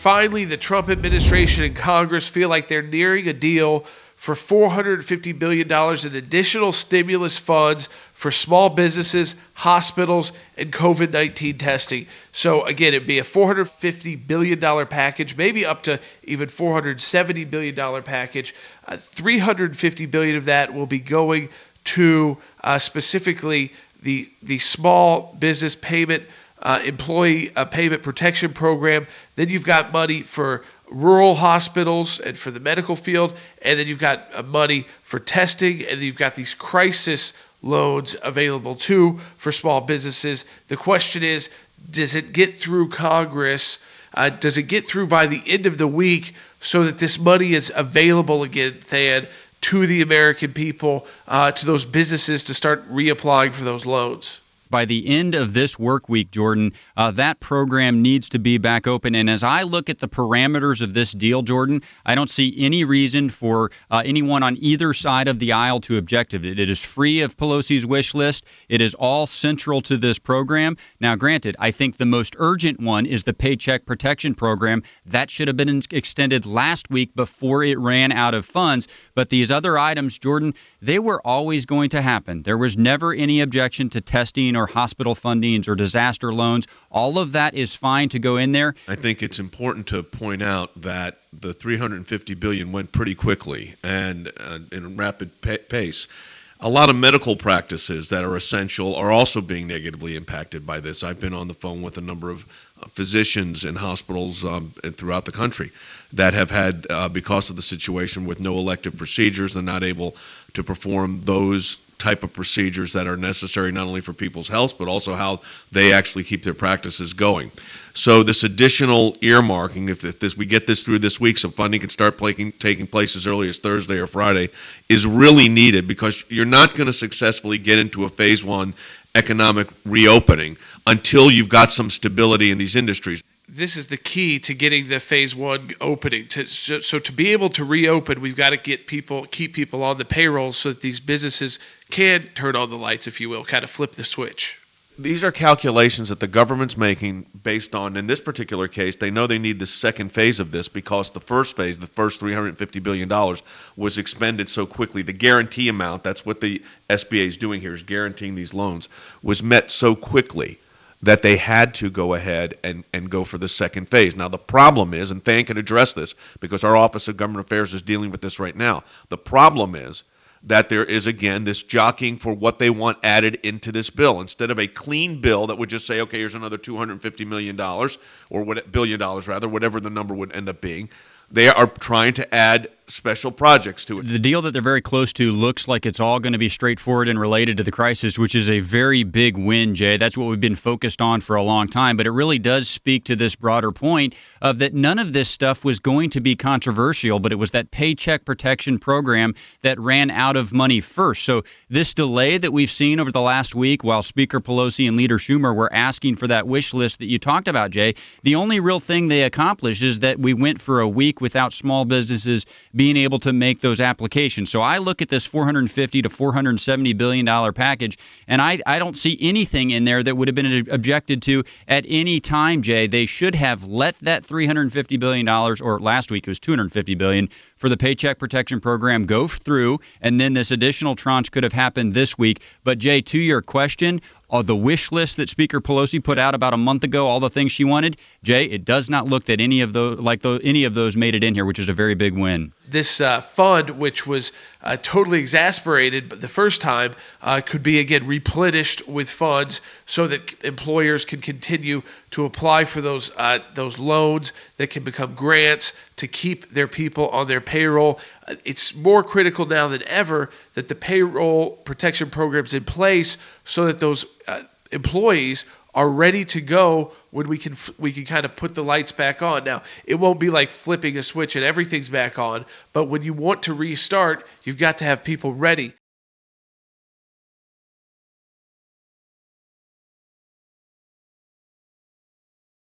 finally, the Trump administration and Congress feel like they're nearing a deal for $450 billion in additional stimulus funds for small businesses, hospitals, and COVID-19 testing. So again, it'd be a $450 billion package, maybe up to even $470 billion package. $350 billion of that will be going to specifically the small business payment employee payment protection program. Then you've got money for rural hospitals and for the medical field, and then you've got money for testing, and then you've got these crisis loans available too for small businesses. The question is, does it get through Congress? Does it get through by the end of the week so that this money is available again, Than, to the American people, to those businesses to start reapplying for those loans? By the end of this work week, Jordan, that program needs to be back open. And as I look at the parameters of this deal, Jordan, I don't see any reason for anyone on either side of the aisle to object to it. It is free of Pelosi's wish list. It is all central to this program. Now, granted, I think the most urgent one is the Paycheck Protection Program. That should have been extended last week before it ran out of funds. But these other items, Jordan, they were always going to happen. There was never any objection to testing or hospital fundings or disaster loans. All of that is fine to go in there. I think it's important to point out that the $350 billion went pretty quickly and in a rapid pace. A lot of medical practices that are essential are also being negatively impacted by this. I've been on the phone with a number of physicians in hospitals throughout the country that have had, because of the situation with no elective procedures, they're not able to perform those type of procedures that are necessary not only for people's health, but also how they actually keep their practices going. So this additional earmarking, if we get this through this week, so funding can start taking place as early as Thursday or Friday, is really needed, because you're not going to successfully get into a phase one economic reopening until you've got some stability in these industries. This is the key to getting the phase one opening. So to be able to reopen, we've got to keep people on the payroll so that these businesses can turn on the lights, if you will, kind of flip the switch. These are calculations that the government's making based on, in this particular case, they know they need the second phase of this because the first phase, the first $350 billion, was expended so quickly. The guarantee amount, that's what the SBA is doing here, is guaranteeing these loans, was met so quickly that they had to go ahead and go for the second phase. Now, the problem is, and Than can address this because our Office of Government Affairs is dealing with this right now, the problem is that there is, again, this jockeying for what they want added into this bill. Instead of a clean bill that would just say, okay, here's another $250 million, or $1 billion rather, whatever the number would end up being, they are trying to add special projects to it. The deal that they're very close to looks like it's all going to be straightforward and related to the crisis, which is a very big win, Jay. That's what we've been focused on for a long time. But it really does speak to this broader point of that none of this stuff was going to be controversial, but it was that Paycheck Protection Program that ran out of money first. So this delay that we've seen over the last week while Speaker Pelosi and Leader Schumer were asking for that wish list that you talked about, Jay, the only real thing they accomplished is that we went for a week without small businesses being able to make those applications. So I look at this $450 to $470 billion package, and I don't see anything in there that would have been objected to at any time, Jay. They should have let that $350 billion, or last week it was $250 billion, for the Paycheck Protection Program go through, and then this additional tranche could have happened this week. But, Jay, to your question, the wish list that Speaker Pelosi put out about a month ago, all the things she wanted, Jay, it does not look that any of those made it in here, which is a very big win. This fund, which was totally exasperated but the first time, could be again replenished with funds so that employers can continue to apply for those loans that can become grants to keep their people on their payroll. It's more critical now than ever that the payroll protection program's in place so that those employees are ready to go when we can kind of put the lights back on. Now, it won't be like flipping a switch and everything's back on, but when you want to restart, you've got to have people ready.